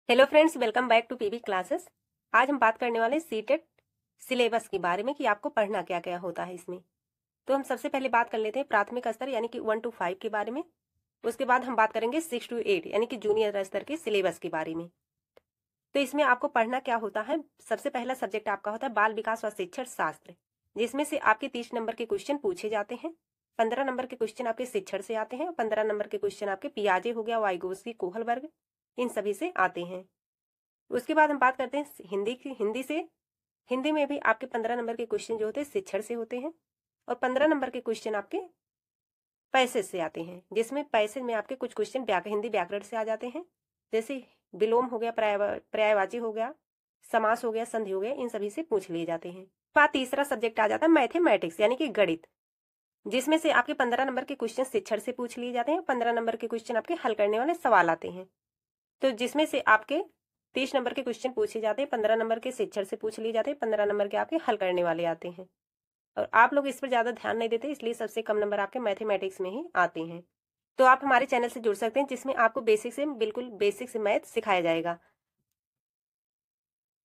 Hello friends, welcome back to PV classes. आज हम बात करने वाले सीटेट सिलेबस के बारे में कि आपको पढ़ना क्या क्या होता है इसमें। तो हम सबसे पहले बात कर लेते हैं प्राथमिक स्तर यानी कि 1 to 5 के बारे में। उसके बाद हम बात करेंगे 6 to 8 यानी कि जूनियर स्तर के सिलेबस के बारे में। तो इसमें आपको पढ़ना क्या होता है, सबसे पहला सब्जेक्ट आपका होता है बाल विकास व शिक्षण शास्त्र, जिसमें से आपके 30 नंबर के क्वेश्चन पूछे जाते हैं। 15 नंबर के क्वेश्चन आपके शिक्षण से आते हैं, 15 नंबर के क्वेश्चन आपके पियाजे हो गया, वाइगोत्स्की, कोहल वर्ग, इन सभी से आते हैं। उसके बाद हम बात करते हैं हिंदी की। हिंदी में भी आपके 15 नंबर के क्वेश्चन जो होते हैं शिक्षण से होते हैं और 15 नंबर के क्वेश्चन आपके पैसेज से आते हैं, जिसमें पैसेज में आपके कुछ क्वेश्चन हिंदी व्याकरण से आ जाते हैं, जैसे विलोम हो गया, पर्यायवाची हो गया, समास हो गया, संधि हो गया, इन सभी से पूछ लिए जाते हैं। बाद तीसरा सब्जेक्ट आ जाता है मैथमेटिक्स यानी कि गणित, जिसमें से आपके 15 नंबर के क्वेश्चन शिक्षण से पूछ लिए जाते हैं, 15 नंबर के क्वेश्चन आपके हल करने वाले सवाल आते हैं। तो जिसमें से आपके 30 नंबर के क्वेश्चन पूछे जाते हैं, 15 नंबर के शिक्षण से पूछ लिए जाते हैं, 15 नंबर के आपके हल करने वाले आते हैं। और आप लोग इस पर ज्यादा ध्यान नहीं देते, इसलिए सबसे कम नंबर आपके मैथमेटिक्स में ही आते हैं। तो आप हमारे चैनल से जुड़ सकते हैं, जिसमें आपको बिल्कुल बेसिक से मैथ सिखाया जाएगा।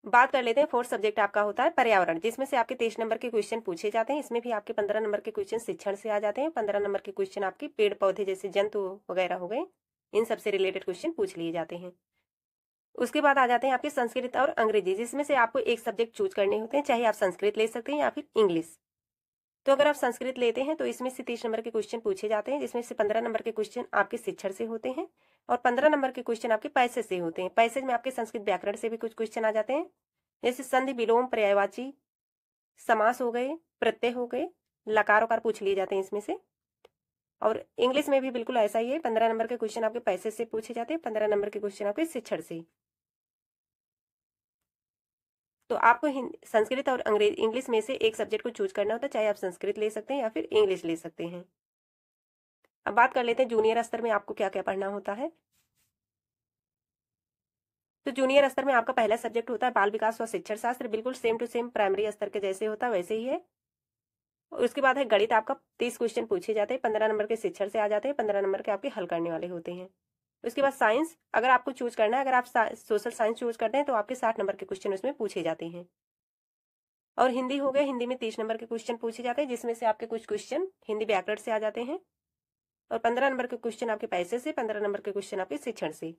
बात कर लेते हैं फोर्थ सब्जेक्ट आपका होता है पर्यावरण, जिसमें से आपके 23 नंबर के क्वेश्चन पूछे जाते हैं। इसमें भी आपके 15 नंबर के क्वेश्चन शिक्षण से आ जाते हैं, 15 नंबर के क्वेश्चन आपके पेड़ पौधे जैसे जंतु वगैरह हो गए, इन सबसे रिलेटेड क्वेश्चन पूछ लिए जाते हैं। उसके बाद आ जाते हैं आपके संस्कृत और अंग्रेजी, जिसमें से आपको एक सब्जेक्ट चूज करने होते हैं, चाहे आप संस्कृत ले सकते हैं या फिर इंग्लिश। तो अगर आप संस्कृत लेते हैं तो इसमें से 30 नंबर के क्वेश्चन पूछे जाते हैं, जिसमें से 15 नंबर के क्वेश्चन आपके शिक्षण से होते हैं और 15 नंबर के क्वेश्चन आपके पैसेज से होते हैं। पैसेज में आपके संस्कृत व्याकरण से भी कुछ क्वेश्चन आ जाते हैं, जैसे संधि, विलोम, पर्यायवाची, समास हो गए, प्रत्यय हो गए, लकार उकार पूछ लिए जाते हैं इसमें से। और इंग्लिश में भी बिल्कुल ऐसा ही है, 15 नंबर के क्वेश्चन आपके पैसेज से पूछे जाते हैं, 15 नंबर के क्वेश्चन आपके शिक्षण से। तो आपको संस्कृत और अंग्रेजी इंग्लिश में से एक सब्जेक्ट को चूज करना होता है, चाहे आप संस्कृत ले सकते हैं या फिर इंग्लिश ले सकते हैं। अब बात कर लेते हैं जूनियर स्तर में आपको क्या क्या पढ़ना होता है। तो जूनियर स्तर में आपका पहला सब्जेक्ट होता है बाल विकास व शिक्षण शास्त्र, बिल्कुल सेम टू सेम प्राइमरी स्तर के जैसे होता है वैसे ही है। और उसके बाद है गणित, आपका 30 क्वेश्चन पूछे जाते हैं, 15 नंबर के शिक्षण से आ जाते हैं, 15 नंबर के आपके हल करने वाले होते हैं। उसके बाद साइंस, अगर आपको चूज करना है, अगर आप सोशल साइंस चूज करते हैं तो आपके 60 नंबर के क्वेश्चन उसमें पूछे जाते हैं। और हिंदी हो गया, हिंदी में 30 नंबर के क्वेश्चन पूछे जाते हैं, जिसमें से आपके कुछ क्वेश्चन हिंदी व्याकरण से आ जाते हैं और 15 नंबर के क्वेश्चन आपके पैसे से, 15 नंबर के क्वेश्चन आपके शिक्षण से।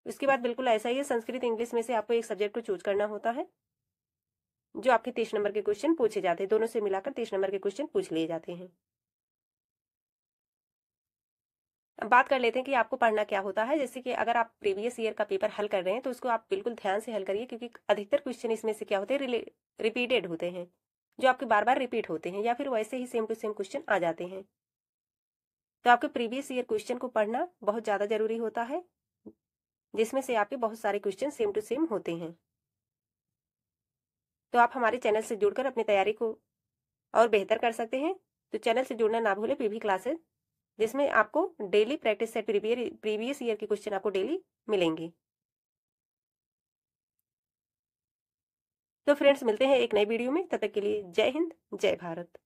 उसके बाद बिल्कुल ऐसा ही है, संस्कृत इंग्लिश में से आपको एक सब्जेक्ट को चूज करना होता है, जो आपके 30 नंबर के क्वेश्चन पूछे जाते हैं, दोनों से मिलाकर 30 नंबर के क्वेश्चन पूछ लिए जाते हैं। अब बात कर लेते हैं कि आपको पढ़ना क्या होता है। जैसे कि अगर आप प्रीवियस ईयर का पेपर हल कर रहे हैं तो उसको आप बिल्कुल ध्यान से हल करिए, क्योंकि अधिकतर क्वेश्चन इसमें से क्या होते हैं, रिपीटेड होते हैं, जो आपके बार बार रिपीट होते हैं या फिर वैसे ही सेम टू सेम क्वेश्चन आ जाते हैं। तो आपके प्रीवियस ईयर क्वेश्चन को पढ़ना बहुत ज्यादा जरूरी होता है, जिसमें से आपके बहुत सारे क्वेश्चन सेम टू सेम होते हैं। तो आप हमारे चैनल से जुड़कर अपनी तैयारी को और बेहतर कर सकते हैं। तो चैनल से जुड़ना ना भूलें, पीवी क्लासेस, जिसमें आपको daily practice set previous year के क्वेश्चन आपको डेली मिलेंगे। तो फ्रेंड्स, मिलते हैं एक नई वीडियो में, तब तक के लिए जय हिंद, जय भारत।